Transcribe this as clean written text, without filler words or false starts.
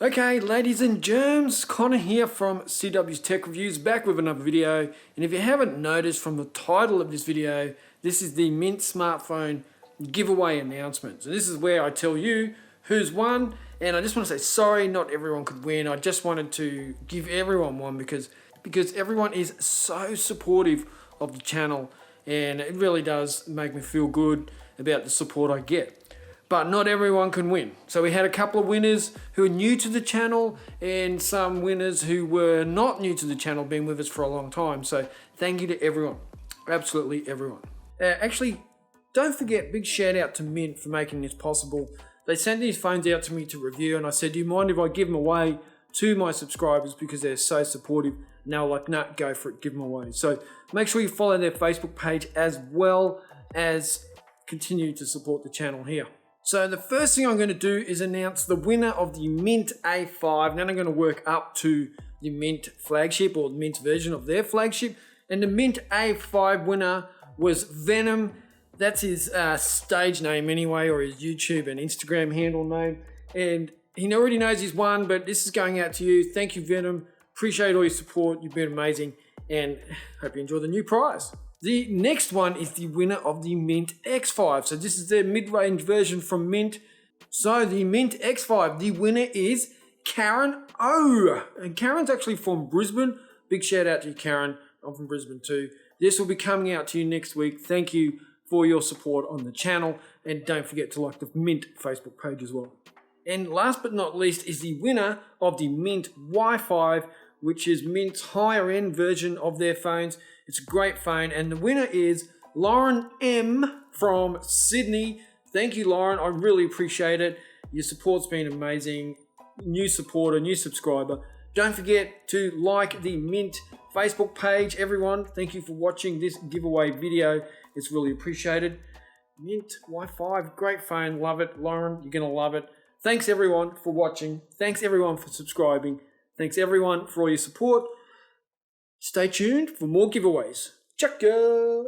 Okay, ladies and germs, Connor here from CW's Tech Reviews, back with another video. And if you haven't noticed from the title of this video, this is the Mintt smartphone giveaway announcement. So this is where I tell you who's won, and I just want to say sorry, not everyone could win. I just wanted to give everyone one because everyone is so supportive of the channel, and it really does make me feel good about the support I get. But not everyone can win. So we had a couple of winners who are new to the channel and some winners who were not new to the channel, been with us for a long time. So thank you to everyone, absolutely everyone. Actually, don't forget, big shout out to Mintt for making this possible. They sent these phones out to me to review, and I said, do you mind if I give them away to my subscribers because they're so supportive? And they were like, nah, go for it, give them away. So make sure you follow their Facebook page as well as continue to support the channel here. So the first thing I'm going to do is announce the winner of the Mintt A5. Then I'm going to work up to the Mintt flagship, or the Mintt version of their flagship. And the Mintt A5 winner was Venom. That's his stage name anyway, or his YouTube and Instagram handle name. And he already knows he's won, but this is going out to you. Thank you, Venom. Appreciate all your support. You've been amazing, and hope you enjoy the new prize. The next one is the winner of the Mintt X5. So this is their mid-range version from Mintt. So the Mintt X5, the winner is Karen O. And Karen's actually from Brisbane. Big shout out to you, Karen. I'm from Brisbane too. This will be coming out to you next week. Thank you for your support on the channel. And don't forget to like the Mintt Facebook page as well. And last but not least is the winner of the Mintt Y5, which is Mintt's higher end version of their phones. It's a great phone, and the winner is Lauren M from Sydney. Thank you, Lauren. I really appreciate it. Your support's been amazing. New supporter, new subscriber. Don't forget to like the Mintt Facebook page, everyone. Thank you for watching this giveaway video. It's really appreciated. Mintt Y5, great phone. Love it. Lauren, you're going to love it. Thanks, everyone, for watching. Thanks, everyone, for subscribing. Thanks, everyone, for all your support. Stay tuned for more giveaways. Check ya!